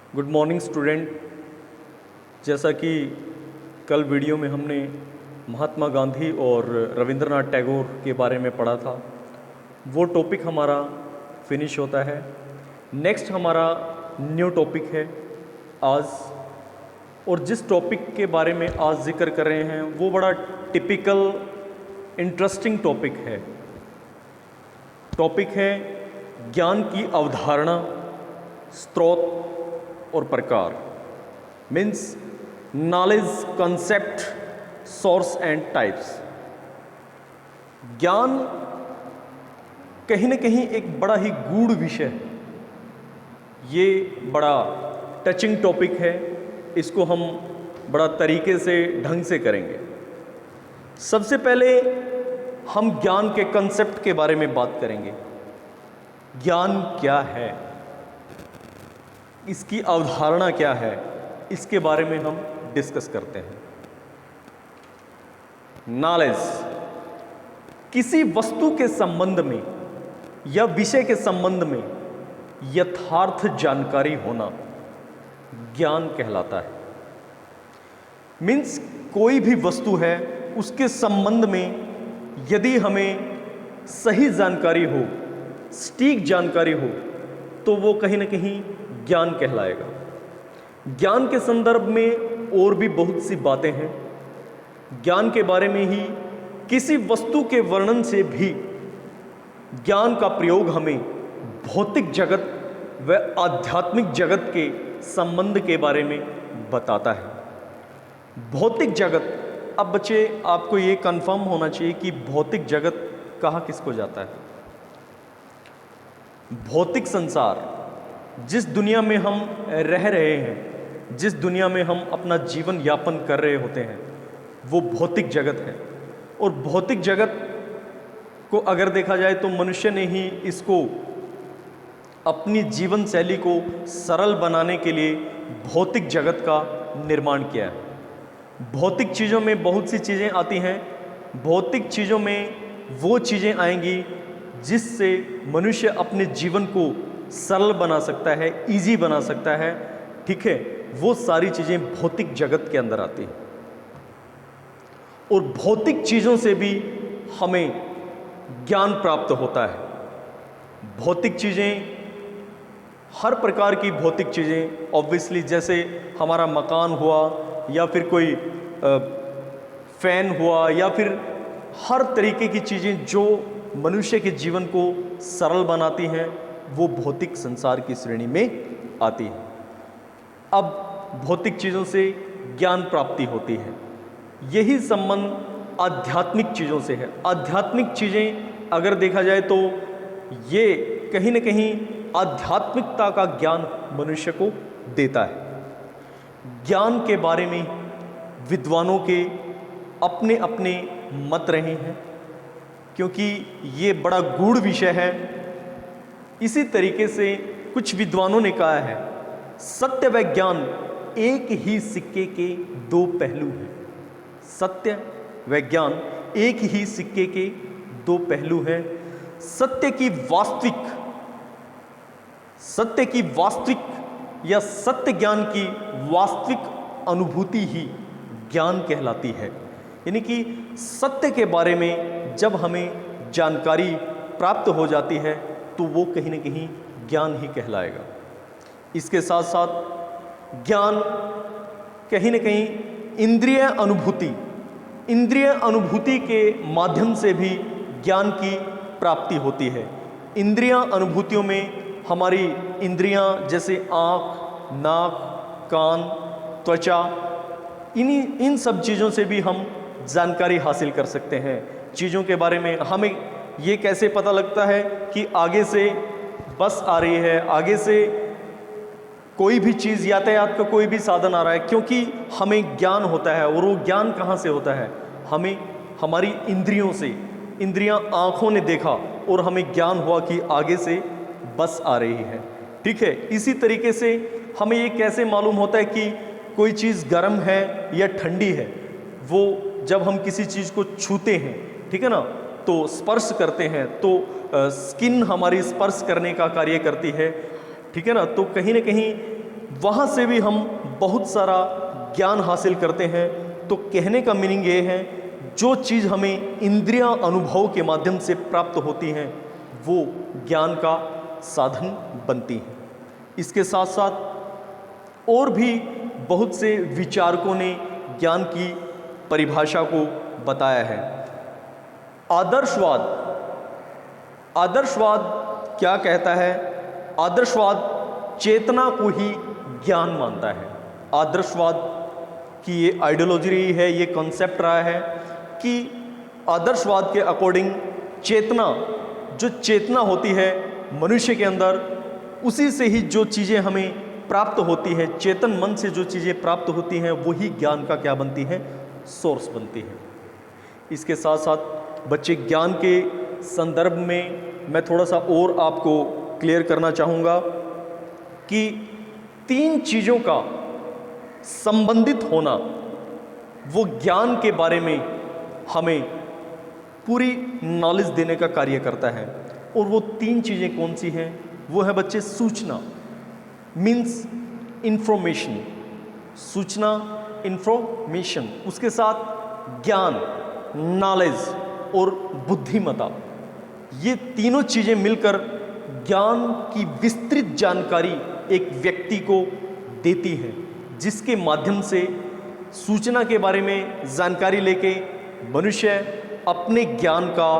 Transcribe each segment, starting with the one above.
Good morning student. जैसा कि कल वीडियो में हमने महात्मा गांधी और रविंद्रनाथ टैगोर के बारे में पढ़ा था, वो टॉपिक हमारा फिनिश होता है। नेक्स्ट हमारा न्यू टॉपिक है आज, और जिस टॉपिक के बारे में आज जिक्र कर रहे हैं वो बड़ा टिपिकल इंटरेस्टिंग टॉपिक है। टॉपिक है ज्ञान की अवधारणा, स्रोत और प्रकार। Means knowledge concept, source and types. ज्ञान कहीं ना कहीं एक बड़ा ही गूढ़ विषय है। ये बड़ा टचिंग टॉपिक है, इसको हम बड़ा तरीके से ढंग से करेंगे। सबसे पहले हम ज्ञान के कंसेप्ट के बारे में बात करेंगे। ज्ञान क्या है, इसकी अवधारणा क्या है, इसके बारे में हम डिस्कस करते हैं। नॉलेज किसी वस्तु के संबंध में या विषय के संबंध में यथार्थ जानकारी होना ज्ञान कहलाता है। मीन्स कोई भी वस्तु है, उसके संबंध में यदि हमें सही जानकारी हो, सटीक जानकारी हो, तो वो कहीं ना कहीं ज्ञान कहलाएगा। ज्ञान के संदर्भ में और भी बहुत सी बातें हैं। ज्ञान के बारे में ही किसी वस्तु के वर्णन से भी ज्ञान का प्रयोग हमें भौतिक जगत व आध्यात्मिक जगत के संबंध के बारे में बताता है। भौतिक जगत, अब बच्चे आपको ये कंफर्म होना चाहिए कि भौतिक जगत कहाँ किसको जाता है। भौतिक संसार, जिस दुनिया में हम रह रहे हैं, जिस दुनिया में हम अपना जीवन यापन कर रहे होते हैं, वो भौतिक जगत है। और भौतिक जगत को अगर देखा जाए तो मनुष्य ने ही इसको अपनी जीवन शैली को सरल बनाने के लिए भौतिक जगत का निर्माण किया है। भौतिक चीज़ों में बहुत सी चीज़ें आती हैं। भौतिक चीज़ों में वो चीज़ें आएंगी जिससे मनुष्य अपने जीवन को सरल बना सकता है, इजी बना सकता है। ठीक है, वो सारी चीज़ें भौतिक जगत के अंदर आती हैं। और भौतिक चीज़ों से भी हमें ज्ञान प्राप्त होता है। भौतिक चीज़ें, हर प्रकार की भौतिक चीज़ें, ऑब्वियसली जैसे हमारा मकान हुआ या फिर कोई फैन हुआ या फिर हर तरीके की चीज़ें जो मनुष्य के जीवन को सरल बनाती हैं, वो भौतिक संसार की श्रेणी में आती है। अब भौतिक चीज़ों से ज्ञान प्राप्ति होती है। यही संबंध आध्यात्मिक चीज़ों से है। आध्यात्मिक चीज़ें अगर देखा जाए तो ये कहीं ना कहीं आध्यात्मिकता का ज्ञान मनुष्य को देता है। ज्ञान के बारे में विद्वानों के अपने अपने मत रहे हैं, क्योंकि ये बड़ा गूढ़ विषय है। इसी तरीके से कुछ विद्वानों ने कहा है, सत्य व ज्ञान एक ही सिक्के के दो पहलू हैं। सत्य व ज्ञान एक ही सिक्के के दो पहलू हैं। सत्य की वास्तविक या सत्य ज्ञान की वास्तविक अनुभूति ही ज्ञान कहलाती है। यानी कि सत्य के बारे में जब हमें जानकारी प्राप्त हो जाती है तो वो कहीं ना कहीं ज्ञान ही कहलाएगा। इसके साथ साथ ज्ञान कहीं ना कहीं इंद्रिय अनुभूति के माध्यम से भी ज्ञान की प्राप्ति होती है। इंद्रियां अनुभूतियों में हमारी इंद्रियां जैसे आँख, नाक, कान, त्वचा, इन सब चीज़ों से भी हम जानकारी हासिल कर सकते हैं। चीज़ों के बारे में हमें ये कैसे पता लगता है कि आगे से बस आ रही है, आगे से कोई भी चीज़, यातायात का कोई भी साधन आ रहा है, क्योंकि हमें ज्ञान होता है। और वो ज्ञान कहाँ से होता है? हमें हमारी इंद्रियों से। इंद्रियां, आँखों ने देखा और हमें ज्ञान हुआ कि आगे से बस आ रही है। ठीक है, इसी तरीके से हमें ये कैसे मालूम होता है कि कोई चीज़ गर्म है या ठंडी है? वो जब हम किसी चीज़ को छूते हैं, ठीक है ना, तो स्पर्श करते हैं, तो स्किन हमारी स्पर्श करने का कार्य करती है। ठीक है ना, तो कहीं ना कहीं वहाँ से भी हम बहुत सारा ज्ञान हासिल करते हैं। तो कहने का मीनिंग ये है, जो चीज़ हमें इंद्रियां अनुभव के माध्यम से प्राप्त होती हैं वो ज्ञान का साधन बनती हैं। इसके साथ साथ और भी बहुत से विचारकों ने ज्ञान की परिभाषा को बताया है। आदर्शवाद क्या कहता है? आदर्शवाद चेतना को ही ज्ञान मानता है। आदर्शवाद की ये आइडियोलॉजी रही है, ये कॉन्सेप्ट रहा है कि आदर्शवाद के अकॉर्डिंग जो चेतना होती है मनुष्य के अंदर, उसी से ही जो चीज़ें हमें प्राप्त होती है, चेतन मन से जो चीज़ें प्राप्त होती हैं वही ज्ञान का क्या बनती है? सोर्स बनती है। इसके साथ साथ बच्चे, ज्ञान के संदर्भ में मैं थोड़ा सा और आपको क्लियर करना चाहूँगा कि 3 चीज़ों का संबंधित होना वो ज्ञान के बारे में हमें पूरी नॉलेज देने का कार्य करता है। और वो 3 चीज़ें कौन सी हैं? वो है बच्चे सूचना, मीन्स इंफॉर्मेशन, सूचना इंफॉर्मेशन, उसके साथ ज्ञान नॉलेज और बुद्धिमत्ता। ये तीनों चीज़ें मिलकर ज्ञान की विस्तृत जानकारी एक व्यक्ति को देती है, जिसके माध्यम से सूचना के बारे में जानकारी लेके मनुष्य अपने ज्ञान का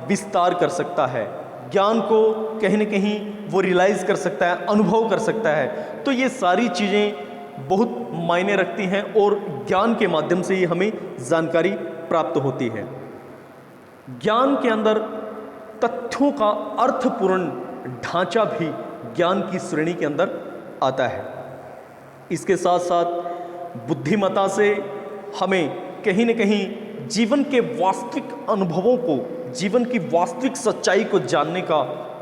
विस्तार कर सकता है, ज्ञान को कहीं न कहीं वो रियलाइज़ कर सकता है, अनुभव कर सकता है। तो ये सारी चीज़ें बहुत मायने रखती हैं और ज्ञान के माध्यम से ही हमें जानकारी प्राप्त होती है। ज्ञान के अंदर तथ्यों का अर्थपूर्ण ढांचा भी ज्ञान की श्रेणी के अंदर आता है। इसके साथ साथ बुद्धिमत्ता से हमें कहीं न कहीं जीवन के वास्तविक अनुभवों को, जीवन की वास्तविक सच्चाई को जानने का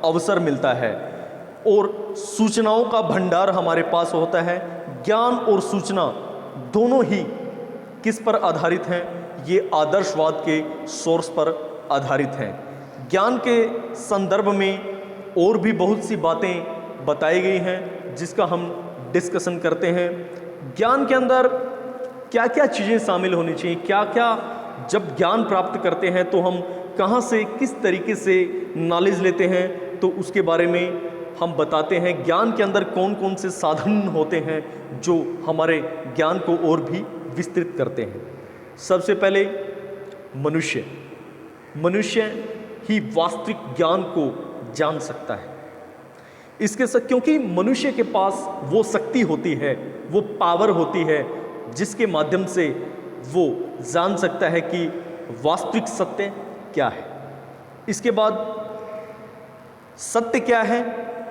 अवसर मिलता है और सूचनाओं का भंडार हमारे पास होता है। ज्ञान और सूचना दोनों ही किस पर आधारित हैं? ये आदर्शवाद के सोर्स पर आधारित हैं। ज्ञान के संदर्भ में और भी बहुत सी बातें बताई गई हैं जिसका हम डिस्कशन करते हैं। ज्ञान के अंदर क्या क्या चीज़ें शामिल होनी चाहिए, क्या क्या जब ज्ञान प्राप्त करते हैं तो हम कहाँ से किस तरीके से नॉलेज लेते हैं, तो उसके बारे में हम बताते हैं। ज्ञान के अंदर कौन कौन से साधन होते हैं जो हमारे ज्ञान को और भी विस्तृत करते हैं। सबसे पहले मनुष्य ही वास्तविक ज्ञान को जान सकता है। इसके साथ क्योंकि मनुष्य के पास वो शक्ति होती है, वो पावर होती है जिसके माध्यम से वो जान सकता है कि वास्तविक सत्य क्या है। इसके बाद सत्य क्या है,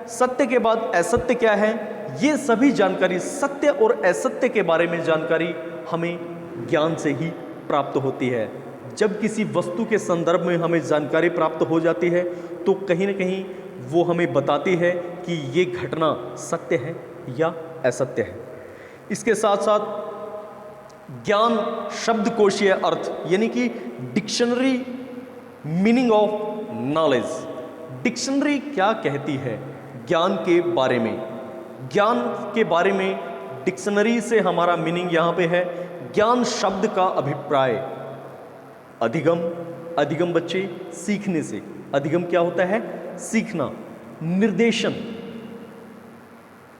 सत्य के बाद असत्य क्या है, ये सभी जानकारी, सत्य और असत्य के बारे में जानकारी हमें ज्ञान से ही प्राप्त होती है। जब किसी वस्तु के संदर्भ में हमें जानकारी प्राप्त हो जाती है तो कहीं न कहीं वो हमें बताती है कि ये घटना सत्य है या असत्य है। इसके साथ साथ ज्ञान शब्दकोशीय अर्थ यानी कि dictionary meaning of knowledge. Dictionary क्या कहती है ज्ञान के बारे में? ज्ञान के बारे में डिक्शनरी से हमारा मीनिंग यहाँ पे है ज्ञान शब्द का अभिप्राय। अधिगम बच्चे सीखने से, अधिगम क्या होता है? सीखना।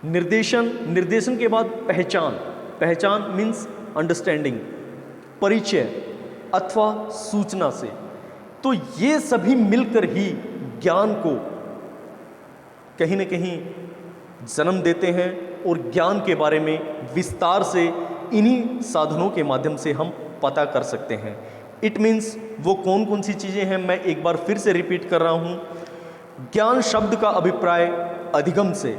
निर्देशन के बाद पहचान मीन्स अंडरस्टैंडिंग, परिचय अथवा सूचना से। तो ये सभी मिलकर ही ज्ञान को कहीं न कहीं जन्म देते हैं और ज्ञान के बारे में विस्तार से इन्हीं साधनों के माध्यम से हम पता कर सकते हैं। इट मीन्स वो कौन कौन सी चीज़ें हैं, मैं एक बार फिर से रिपीट कर रहा हूँ। ज्ञान शब्द का अभिप्राय अधिगम से,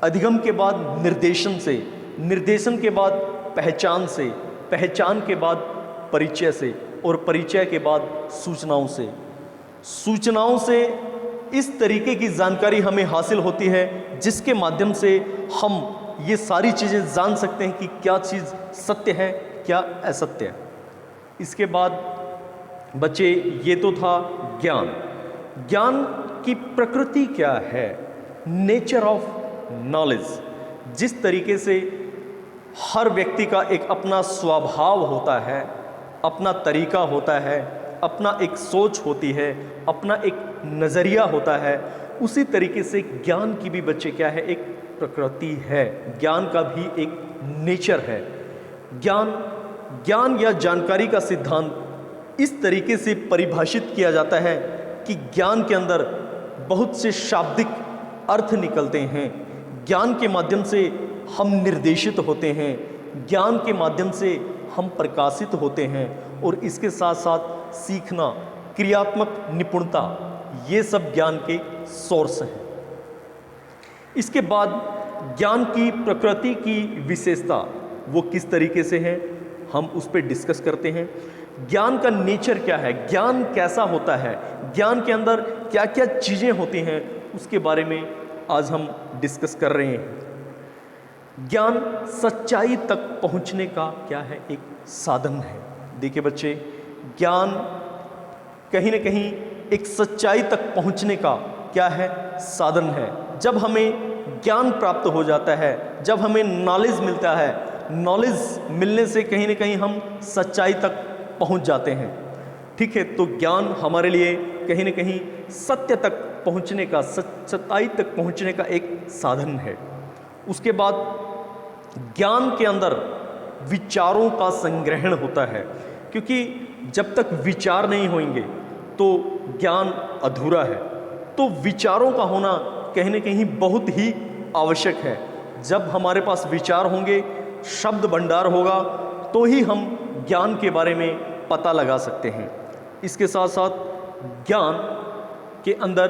अधिगम के बाद निर्देशन से, निर्देशन के बाद पहचान से, पहचान के बाद परिचय से और परिचय के बाद सूचनाओं से। सूचनाओं से इस तरीके की जानकारी हमें हासिल होती है जिसके माध्यम से हम ये सारी चीज़ें जान सकते हैं कि क्या चीज़ सत्य है, क्या असत्य है। इसके बाद बच्चे ये तो था ज्ञान की प्रकृति क्या है, नेचर ऑफ नॉलेज। जिस तरीके से हर व्यक्ति का एक अपना स्वभाव होता है, अपना तरीका होता है, अपना एक सोच होती है, अपना एक नज़रिया होता है, उसी तरीके से ज्ञान की भी बच्चे क्या है, एक प्रकृति है, ज्ञान का भी एक नेचर है। ज्ञान या जानकारी का सिद्धांत इस तरीके से परिभाषित किया जाता है कि ज्ञान के अंदर बहुत से शाब्दिक अर्थ निकलते हैं, ज्ञान के माध्यम से हम निर्देशित होते हैं, ज्ञान के माध्यम से हम प्रकाशित होते हैं, और इसके साथ साथ सीखना, क्रियात्मक निपुणता, ये सब ज्ञान के सोर्स हैं। इसके बाद ज्ञान की प्रकृति की विशेषता वो किस तरीके से है, हम उस पर डिस्कस करते हैं। ज्ञान का नेचर क्या है, ज्ञान कैसा होता है, ज्ञान के अंदर क्या क्या चीज़ें होती हैं, उसके बारे में आज हम डिस्कस कर रहे हैं। ज्ञान सच्चाई तक पहुंचने का क्या है, एक साधन है। देखिए बच्चे, ज्ञान कहीं ना कहीं एक सच्चाई तक पहुंचने का क्या है, साधन है। जब हमें ज्ञान प्राप्त हो जाता है, जब हमें नॉलेज मिलता है, नॉलेज मिलने से कहीं ना कहीं हम सच्चाई तक पहुंच जाते हैं। ठीक है, तो ज्ञान हमारे लिए कहीं ना कहीं सत्य तक पहुंचने का, सच्चाई तक पहुंचने का एक साधन है। उसके बाद ज्ञान के अंदर विचारों का संग्रहण होता है, क्योंकि जब तक विचार नहीं होंगे तो ज्ञान अधूरा है। तो विचारों का होना कहीं ना कहीं बहुत ही आवश्यक है। जब हमारे पास विचार होंगे, शब्द भंडार होगा, तो ही हम ज्ञान के बारे में पता लगा सकते हैं। इसके साथ साथ ज्ञान के अंदर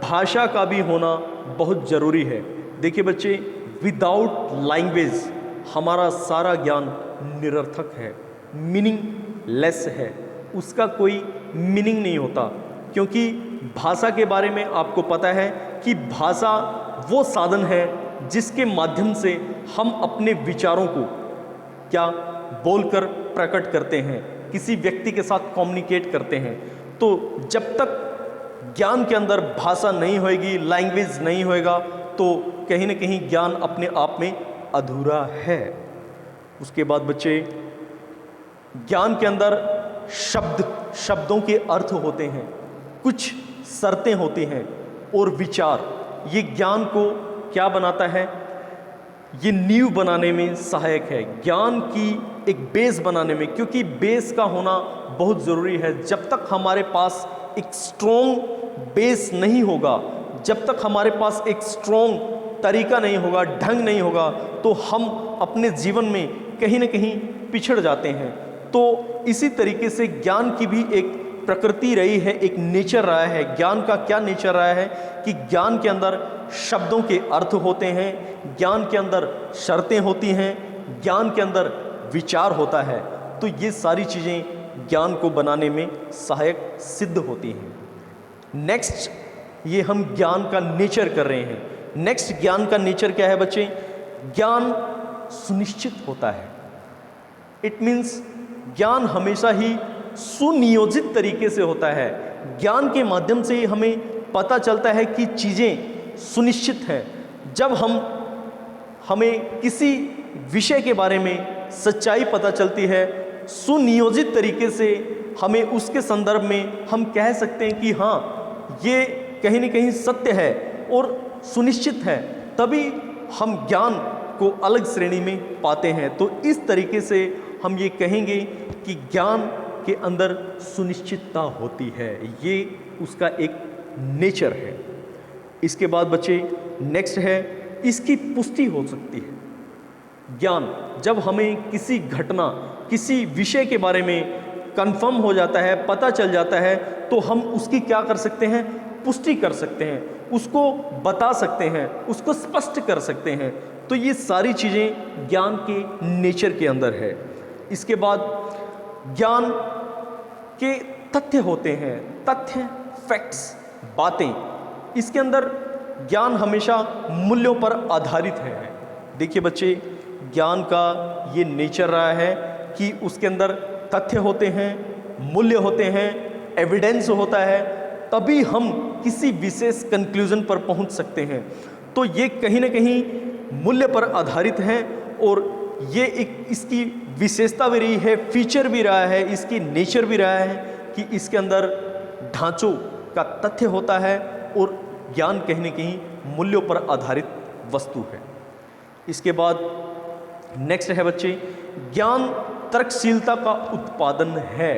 भाषा का भी होना बहुत ज़रूरी है। देखिए बच्चे, विदाउट लैंग्वेज हमारा सारा ज्ञान निरर्थक है, मीनिंगलेस है, उसका कोई मीनिंग नहीं होता। क्योंकि भाषा के बारे में आपको पता है कि भाषा वो साधन है जिसके माध्यम से हम अपने विचारों को क्या बोलकर प्रकट करते हैं, किसी व्यक्ति के साथ कम्युनिकेट करते हैं। तो जब तक ज्ञान के अंदर भाषा नहीं होएगी, लैंग्वेज नहीं होएगा, तो कहीं ना कहीं ज्ञान अपने आप में अधूरा है। उसके बाद बच्चे, ज्ञान के अंदर शब्दों के अर्थ होते हैं, कुछ शर्तें होती हैं, और विचार, ये ज्ञान को क्या बनाता है, ये नींव बनाने में सहायक है, ज्ञान की एक बेस बनाने में। क्योंकि बेस का होना बहुत ज़रूरी है। जब तक हमारे पास एक स्ट्रॉन्ग बेस नहीं होगा, जब तक हमारे पास एक स्ट्रॉन्ग तरीका नहीं होगा, ढंग नहीं होगा, तो हम अपने जीवन में कहीं ना कहीं पिछड़ जाते हैं। तो इसी तरीके से ज्ञान की भी एक प्रकृति रही है, एक नेचर रहा है। ज्ञान का क्या नेचर रहा है कि ज्ञान के अंदर शब्दों के अर्थ होते हैं, ज्ञान के अंदर शर्तें होती हैं, ज्ञान के अंदर विचार होता है। तो ये सारी चीज़ें ज्ञान को बनाने में सहायक सिद्ध होती हैं। नेक्स्ट, ये हम ज्ञान का नेचर कर रहे हैं। नेक्स्ट, ज्ञान का नेचर क्या है बच्चे? ज्ञान सुनिश्चित होता है। इट मीन्स ज्ञान हमेशा ही सुनियोजित तरीके से होता है। ज्ञान के माध्यम से ही हमें पता चलता है कि चीज़ें सुनिश्चित हैं। जब हमें किसी विषय के बारे में सच्चाई पता चलती है, सुनियोजित तरीके से हमें उसके संदर्भ में हम कह सकते हैं कि हाँ, ये कहीं न कहीं सत्य है और सुनिश्चित है, तभी हम ज्ञान को अलग श्रेणी में पाते हैं। तो इस तरीके से हम ये कहेंगे कि ज्ञान के अंदर सुनिश्चितता होती है, ये उसका एक नेचर है। इसके बाद बच्चे, नेक्स्ट है, इसकी पुष्टि हो सकती है। ज्ञान, जब हमें किसी घटना, किसी विषय के बारे में कंफर्म हो जाता है, पता चल जाता है, तो हम उसकी क्या कर सकते हैं? पुष्टि कर सकते हैं, उसको बता सकते हैं, उसको स्पष्ट कर सकते हैं। तो ये सारी चीज़ें ज्ञान के नेचर के अंदर है। इसके बाद ज्ञान के तथ्य होते हैं, तथ्य, फैक्ट्स, बातें। इसके अंदर ज्ञान हमेशा मूल्यों पर आधारित है। देखिए बच्चे, ज्ञान का ये नेचर रहा है कि उसके अंदर तथ्य होते हैं, मूल्य होते हैं, एविडेंस होता है, तभी हम किसी विशेष कंक्लूजन पर पहुंच सकते हैं। तो ये कहीं ना कहीं मूल्य पर आधारित हैं और ये एक इसकी विशेषता भी रही है, फीचर भी रहा है, इसकी नेचर भी रहा है कि इसके अंदर ढांचों का तथ्य होता है और ज्ञान कहीं न कहीं मूल्यों पर आधारित वस्तु है। इसके बाद नेक्स्ट है बच्चे, ज्ञान तर्कशीलता का उत्पादन है।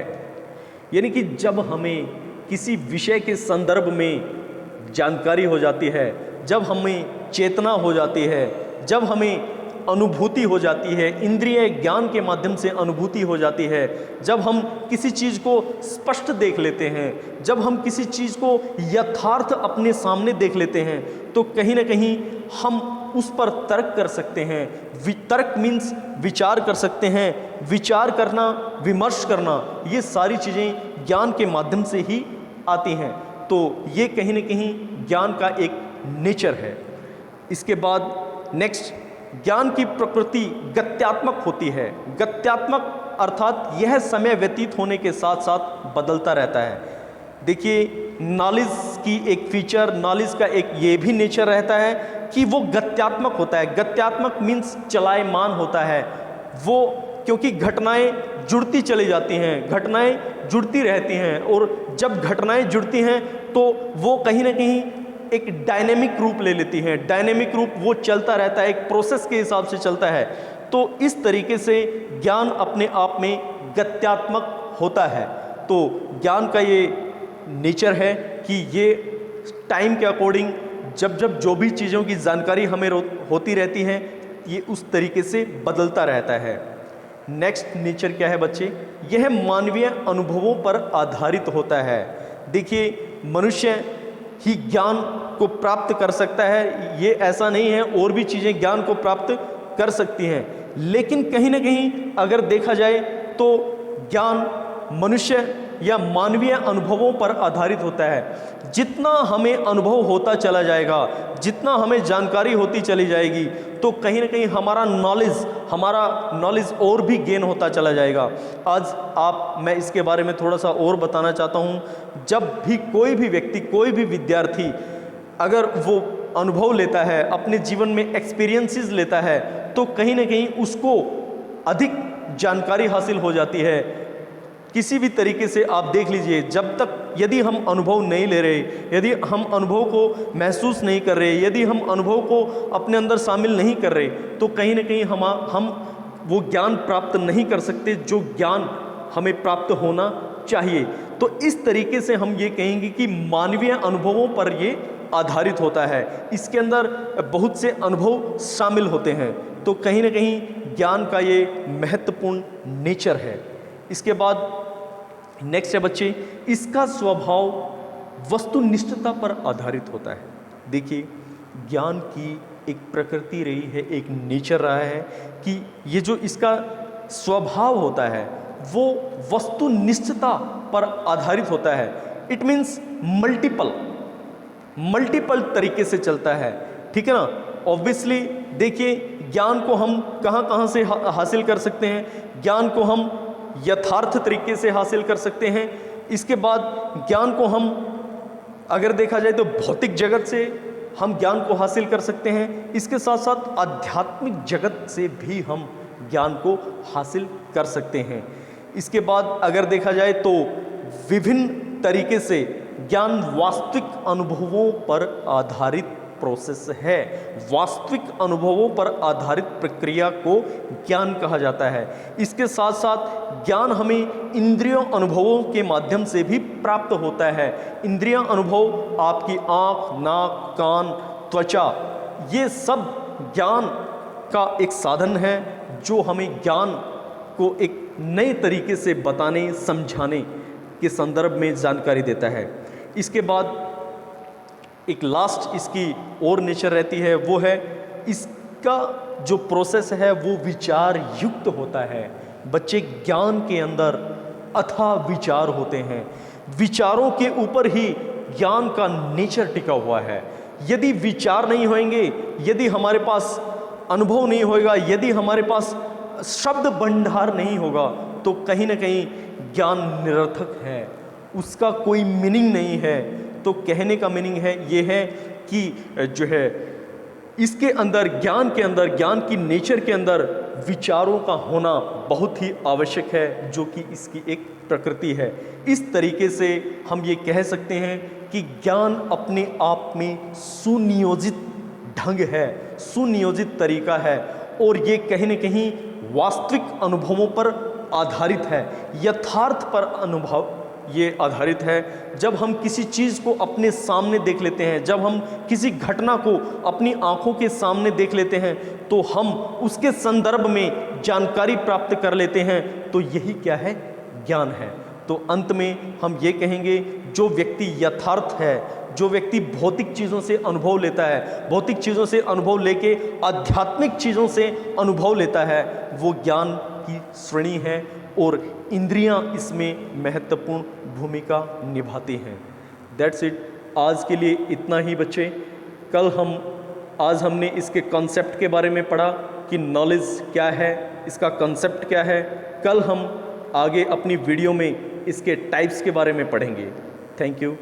यानी कि जब हमें किसी विषय के संदर्भ में जानकारी हो जाती है, जब हमें चेतना हो जाती है, जब हमें अनुभूति हो जाती है, इंद्रिय ज्ञान के माध्यम से अनुभूति हो जाती है, जब हम किसी चीज़ को स्पष्ट देख लेते हैं, जब हम किसी चीज़ को यथार्थ अपने सामने देख लेते हैं, तो कहीं ना कहीं हम उस पर तर्क कर सकते हैं। तर्क मीन्स विचार कर सकते हैं। विचार करना, विमर्श करना, ये सारी चीज़ें ज्ञान के माध्यम से ही आती हैं। तो ये कहीं ना कहीं ज्ञान का एक नेचर है। इसके बाद नेक्स्ट, ज्ञान की प्रकृति गत्यात्मक होती है। गत्यात्मक अर्थात यह समय व्यतीत होने के साथ साथ बदलता रहता है। देखिए, नॉलेज की एक फीचर, नॉलेज का एक ये भी नेचर रहता है कि वो गत्यात्मक होता है। गत्यात्मक मीन्स चलायमान होता है वो, क्योंकि घटनाएं जुड़ती चली जाती हैं, घटनाएं जुड़ती रहती हैं, और जब घटनाएं जुड़ती हैं तो वो कहीं ना कहीं एक डायनेमिक रूप ले लेती हैं। डायनेमिक रूप वो चलता रहता है, एक प्रोसेस के हिसाब से चलता है। तो इस तरीके से ज्ञान अपने आप में गत्यात्मक होता है। तो ज्ञान का ये नेचर है कि ये टाइम के अकॉर्डिंग जब जब जो भी चीज़ों की जानकारी हमें होती रहती है, ये उस तरीके से बदलता रहता है। नेक्स्ट नेचर क्या है बच्चे? यह मानवीय अनुभवों पर आधारित होता है। देखिए, मनुष्य ही ज्ञान को प्राप्त कर सकता है, ये ऐसा नहीं है, और भी चीज़ें ज्ञान को प्राप्त कर सकती हैं। लेकिन कहीं ना कहीं अगर देखा जाए तो ज्ञान मनुष्य या मानवीय अनुभवों पर आधारित होता है। जितना हमें अनुभव होता चला जाएगा, जितना हमें जानकारी होती चली जाएगी, तो कहीं ना कहीं हमारा नॉलेज और भी गेन होता चला जाएगा। आज मैं इसके बारे में थोड़ा सा और बताना चाहता हूँ। जब भी कोई भी व्यक्ति, कोई भी विद्यार्थी अगर वो अनुभव लेता है, अपने जीवन में एक्सपीरियंसेस लेता है, तो कहीं ना कहीं उसको अधिक जानकारी हासिल हो जाती है। किसी भी तरीके से आप देख लीजिए, जब तक यदि हम अनुभव नहीं ले रहे, यदि हम अनुभव को महसूस नहीं कर रहे, यदि हम अनुभव को अपने अंदर शामिल नहीं कर रहे, तो कहीं ना कहीं हम वो ज्ञान प्राप्त नहीं कर सकते जो ज्ञान हमें प्राप्त होना चाहिए। तो इस तरीके से हम ये कहेंगे कि मानवीय अनुभवों पर ये आधारित होता है। इसके अंदर बहुत से अनुभव शामिल होते हैं। तो कहीं ना कहीं ज्ञान का ये महत्वपूर्ण नेचर है। इसके बाद नेक्स्ट है बच्चे, इसका स्वभाव वस्तुनिष्ठता पर आधारित होता है। देखिए, ज्ञान की एक प्रकृति रही है, एक नेचर रहा है कि ये जो इसका स्वभाव होता है वो वस्तुनिष्ठता पर आधारित होता है। इट मीन्स मल्टीपल तरीके से चलता है, ठीक है ना। ऑब्वियसली देखिए, ज्ञान को हम कहाँ से हासिल कर सकते हैं? ज्ञान को हम यथार्थ तरीके से हासिल कर सकते हैं। इसके बाद ज्ञान को हम अगर देखा जाए तो भौतिक जगत से हम ज्ञान को हासिल कर सकते हैं। इसके साथ साथ आध्यात्मिक जगत से भी हम ज्ञान को हासिल कर सकते हैं। इसके बाद अगर देखा जाए तो विभिन्न तरीके से ज्ञान वास्तविक अनुभवों पर आधारित प्रोसेस है। वास्तविक अनुभवों पर आधारित प्रक्रिया को ज्ञान कहा जाता है। इसके साथ साथ ज्ञान हमें इंद्रियों अनुभवों के माध्यम से भी प्राप्त होता है। इंद्रिय अनुभव आपकी आँख, नाक, कान, त्वचा, ये सब ज्ञान का एक साधन है जो हमें ज्ञान को एक नए तरीके से बताने, समझाने के संदर्भ में जानकारी देता है। इसके बाद एक लास्ट इसकी और नेचर रहती है, वो है इसका जो प्रोसेस है वो विचार युक्त होता है। बच्चे, ज्ञान के अंदर अथाह विचार होते हैं। विचारों के ऊपर ही ज्ञान का नेचर टिका हुआ है। यदि विचार नहीं होंगे, यदि हमारे पास अनुभव नहीं होगा, यदि हमारे पास शब्द भंडार नहीं होगा, तो कहीं ना कहीं ज्ञान निरर्थक है, उसका कोई मीनिंग नहीं है। तो कहने का मीनिंग है ये है कि जो है इसके अंदर, ज्ञान के अंदर, ज्ञान की नेचर के अंदर विचारों का होना बहुत ही आवश्यक है, जो कि इसकी एक प्रकृति है। इस तरीके से हम ये कह सकते हैं कि ज्ञान अपने आप में सुनियोजित ढंग है, सुनियोजित तरीका है, और ये कहीं न कहीं वास्तविक अनुभवों पर आधारित है, यथार्थ पर अनुभव ये आधारित है। जब हम किसी चीज़ को अपने सामने देख लेते हैं, जब हम किसी घटना को अपनी आंखों के सामने देख लेते हैं, तो हम उसके संदर्भ में जानकारी प्राप्त कर लेते हैं, तो यही क्या है? ज्ञान है। तो अंत में हम ये कहेंगे, जो व्यक्ति यथार्थ है, जो व्यक्ति भौतिक चीज़ों से अनुभव लेता है, भौतिक चीज़ों से अनुभव लेके आध्यात्मिक चीज़ों से अनुभव लेता है, वो ज्ञान की श्रेणी है, और इंद्रियां इसमें महत्वपूर्ण भूमिका निभाती हैं। That's it. आज के लिए इतना ही बच्चे। आज हमने इसके कॉन्सेप्ट के बारे में पढ़ा कि नॉलेज क्या है, इसका कॉन्सेप्ट क्या है। कल हम आगे अपनी वीडियो में इसके टाइप्स के बारे में पढ़ेंगे। Thank you.